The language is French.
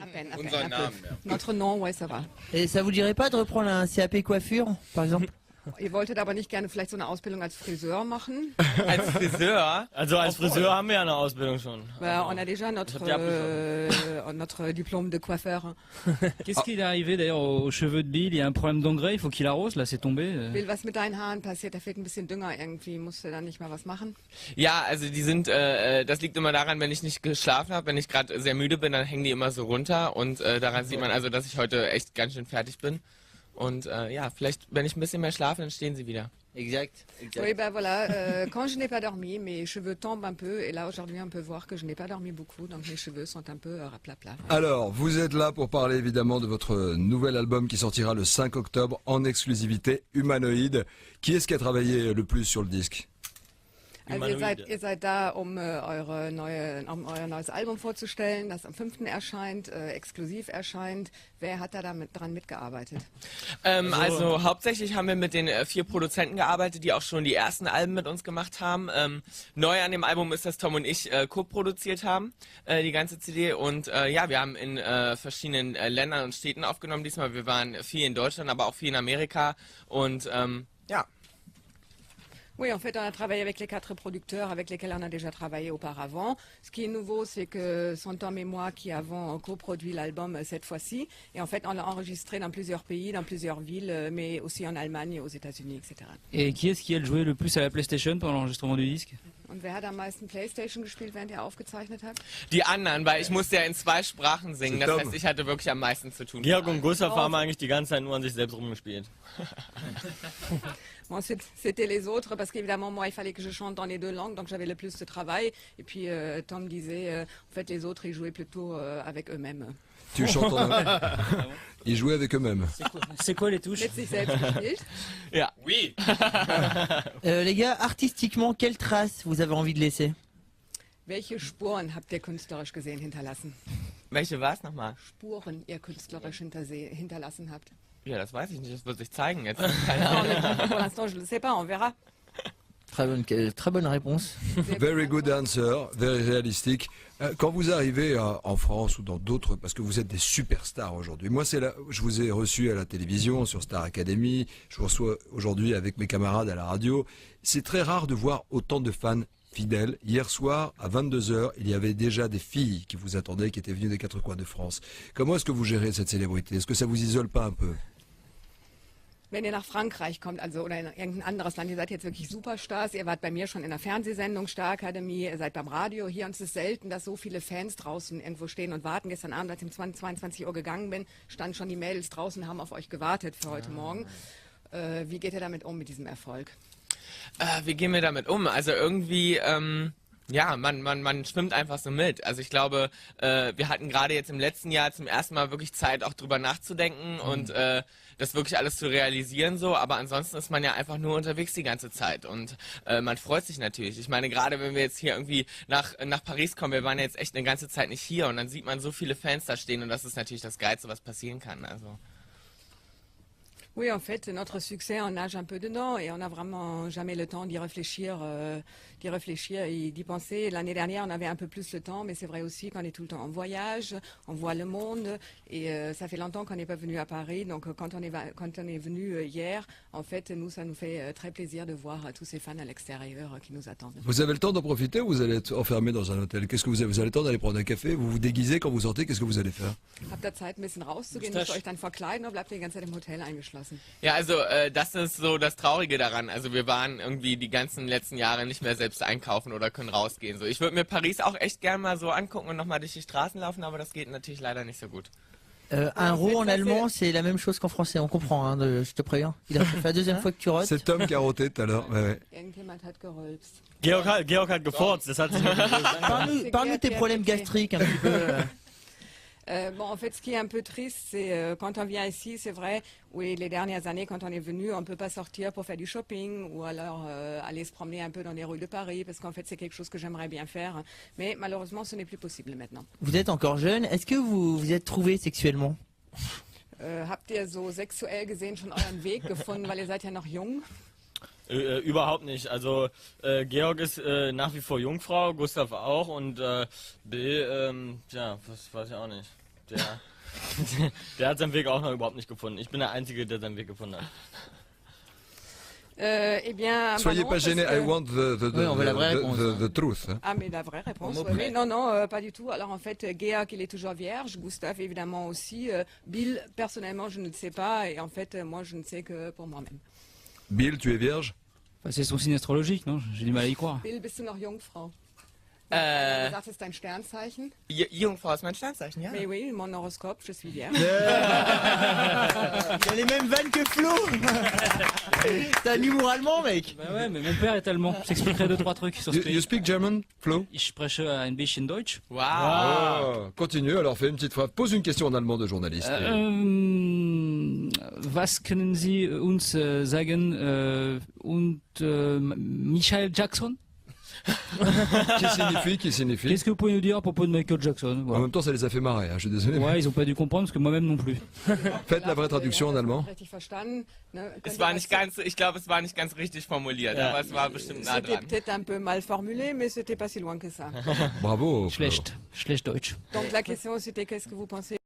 À peine, un Namen, peu. ja. Notre nom, ouais, ça va. Et ça vous dirait pas de reprendre un CAP coiffure, par exemple? Ihr wolltet aber nicht gerne vielleicht so eine Ausbildung als Friseur machen? Als Friseur? Also als Friseur haben wir ja eine Ausbildung schon. Bah, on a déjà notre diplôme de coiffeur. Qu'est-ce qui est arrivé d'ailleurs aux cheveux de Bill? Il y a un problème d'engrais, il faut qu'il arrose, là c'est tombé. Bill, was mit deinen Haaren passiert? Da fehlt ein bisschen Dünger irgendwie. Musst du da nicht mal was machen? Ja, also die sind, das liegt immer daran, wenn ich nicht geschlafen habe, wenn ich gerade sehr müde bin, dann hängen die immer so runter und daran sieht man also, dass ich heute echt ganz schön fertig bin. Und ja, vielleicht, wenn ich ein bisschen mehr schlafe, dann stehen sie wieder. Exact. Oui, ben voilà. Quand je n'ai pas dormi, mes cheveux tombent un peu. Et là, aujourd'hui, on peut voir que je n'ai pas dormi beaucoup. Donc, mes cheveux sont un peu rapla-pla. Alors, vous êtes là pour parler évidemment de votre nouvel album qui sortira le 5 octobre en exclusivité, Humanoïde. Qui est-ce qui a travaillé le plus sur le disque? Also ihr seid da, um euer neues Album vorzustellen, das am 5. erscheint, exklusiv erscheint. Wer hat da dran mitgearbeitet? Also hauptsächlich haben wir mit den 4 Produzenten gearbeitet, die auch schon die ersten Alben mit uns gemacht haben. Neu an dem Album ist, dass Tom und ich co-produziert haben, die ganze CD. Und ja, wir haben in verschiedenen Ländern und Städten aufgenommen diesmal. Wir waren viel in Deutschland, aber auch viel in Amerika. Und ja. Oui, en fait, on a travaillé avec les 4 producteurs avec lesquels on a déjà travaillé auparavant. Ce qui est nouveau, c'est que sont Tom et moi qui avons coproduit l'album cette fois-ci. Et en fait, on l'a enregistré dans plusieurs pays, dans plusieurs villes, mais aussi en Allemagne, aux États-Unis, etc. Et qui est-ce qui a joué le plus à la PlayStation pendant l'enregistrement du disque? Und wer hat am meisten Playstation gespielt, während ihr aufgezeichnet habt? Die anderen, weil ich musste ja in 2 Sprachen singen. Das Tom. heißt, ich hatte wirklich am meisten zu tun. Georg und Gustav haben eigentlich die ganze Zeit nur an sich selbst rumgespielt. Bon, c'était les autres, parce qu'évidemment, moi, il fallait que je chante dans les 2 langues, donc j'avais le plus de travail. Et puis, Tom disait, en fait, les autres, ils jouaient plutôt avec eux-mêmes. Tu chantes en Ils jouaient avec eux-mêmes. C'est quoi les touches? Mit sich selbst gespielt. Ja. Oui. Les gars, artistiquement, quelle trace vous avez envie de laisser? Welche Spuren habt ihr künstlerisch gesehen hinterlassen? Welche war es nochmal? Spuren ihr künstlerisch hinterlassen habt? Ja, das weiß ich nicht. Das wird sich zeigen jetzt. Pour l'instant, je ne le sais pas, on verra. Très bonne réponse. Very good answer, very réalistique. Quand vous arrivez en France ou dans d'autres, parce que vous êtes des superstars aujourd'hui. Moi, je vous ai reçu à la télévision sur Star Academy. Je vous reçois aujourd'hui avec mes camarades à la radio. C'est très rare de voir autant de fans fidèles. Hier soir, à 22h, il y avait déjà des filles qui vous attendaient, qui étaient venues des 4 coins de France. Comment est-ce que vous gérez cette célébrité? Est-ce que ça vous isole pas un peu? Wenn ihr nach Frankreich kommt, also oder in irgendein anderes Land, ihr seid jetzt wirklich Superstars, ihr wart bei mir schon in der Fernsehsendung Star Academy, ihr seid beim Radio hier und es ist selten, dass so viele Fans draußen irgendwo stehen und warten. Gestern Abend, als ich um 22 Uhr gegangen bin, standen schon die Mädels draußen, haben auf euch gewartet für heute Morgen. Wie geht ihr damit um, mit diesem Erfolg? Wie gehen wir damit um? Also irgendwie, ja, man schwimmt einfach so mit. Also ich glaube, wir hatten gerade jetzt im letzten Jahr zum ersten Mal wirklich Zeit, auch drüber nachzudenken und das wirklich alles zu realisieren so. Aber ansonsten ist man ja einfach nur unterwegs die ganze Zeit und man freut sich natürlich. Ich meine, gerade wenn wir jetzt hier irgendwie nach Paris kommen, wir waren ja jetzt echt eine ganze Zeit nicht hier und dann sieht man so viele Fans da stehen und das ist natürlich das Geilste, was passieren kann. Also. Oui, en fait, notre succès, on nage un peu dedans et on n'a vraiment jamais le temps d'y réfléchir et d'y penser. L'année dernière, on avait un peu plus le temps, mais c'est vrai aussi qu'on est tout le temps en voyage, on voit le monde et ça fait longtemps qu'on n'est pas venu à Paris. Donc, quand on est venu hier, en fait, ça nous fait très plaisir de voir tous ces fans à l'extérieur qui nous attendent. Vous avez le temps d'en profiter ou vous allez être enfermé dans un hôtel? Qu'est-ce que vous avez? Vous avez le temps d'aller prendre un café? Vous vous déguisez quand vous sortez? Qu'est-ce que vous allez faire? Habt ihr Zeit, ein bisschen rauszugehen? Müsst ihr euch dann verkleiden oder bleibt ihr die ganze Zeit im Hotel eingeschlossen? Ja, also das ist so das Traurige daran. Also wir waren irgendwie die ganzen letzten Jahre nicht mehr selbst einkaufen oder können rausgehen. So, ich würde mir Paris auch echt gerne mal so angucken und nochmal durch die Straßen laufen, aber das geht natürlich leider nicht so gut. Un rot en allemand, c'est la même chose qu'en français. On comprend, hein, je te préviens. Ça fait la deuxième fois que tu rotes. C'est Tom qui a roté tout à l'heure. Ouais, ouais. Irgendjemand hat gerülpst. Georg hat gefurzt, das hat sich Parle-nous de tes problèmes gastriques un petit peu. Bon, en fait, ce qui est un peu triste, c'est quand on vient ici, c'est vrai, oui, les dernières années, quand on est venu, on ne peut pas sortir pour faire du shopping ou alors aller se promener un peu dans les rues de Paris, parce qu'en fait, c'est quelque chose que j'aimerais bien faire. Mais malheureusement, ce n'est plus possible maintenant. Vous êtes encore jeune. Est-ce que vous vous êtes trouvé sexuellement? Habt ihr so sexuell gesehen schon euren Weg gefunden, weil ihr seid ja noch jung? Überhaupt nicht. Also Georg ist nach wie vor Jungfrau, Gustav auch und Bill, ja, das weiß ich auch nicht. der hat seinen Weg auch noch überhaupt nicht gefunden. Ich bin der Einzige, der seinen Weg gefunden hat. Eh bien, Soyez bah non, pas gênés, parce I que- want Oui, on veut la vraie réponse, hein. the truth. Hein. Ah, mais la vraie réponse, Au mot oui, près. oui. Non, non, pas du tout. Alors en fait, Georg, il est toujours vierge, Gustave évidemment aussi. Bill, personnellement, je ne le sais pas. Et en fait, moi, je ne sais que pour moi-même. Bill, tu es vierge? Enfin, c'est son signe astrologique, non? J'ai du mal à y croire. Bill, bist du noch Jungfrau? Du sagst, es ist dein Sternzeichen. Jungfrau ist mein Sternzeichen, ja. Mais oui, mon horoscope, je suis vierge. Il a les mêmes vannes que Flo. T'as un humour allemand, mec. Bah ouais, mais mon père est allemand. Je t'expliquerai 2-3 trucs sur ce You pays. speak German, Flo? Ich spreche ein bisschen Deutsch. Wow. Ah, continue, alors fais une petite phrase. Pose une question en allemand de journaliste. Was können Sie uns sagen Michael Jackson? Qui signifie? Qu'est-ce que vous pouvez nous dire à propos de Michael Jackson? En Voilà. même temps, ça les a fait marrer, hein, je suis désolé. Ouais, ils ont pas dû comprendre parce que moi-même non plus. Faites la vraie traduction en allemand. Richtig verstanden. Ne, Es war nicht ganz, ich glaube, es war nicht ganz richtig formuliert, aber es war bestimmt nah C'était dran. peut-être un peu mal formulé, mais c'était pas si loin que ça. Bravo. Flo. Schlecht Deutsch. Donc la question, c'était qu'est-ce que vous pensez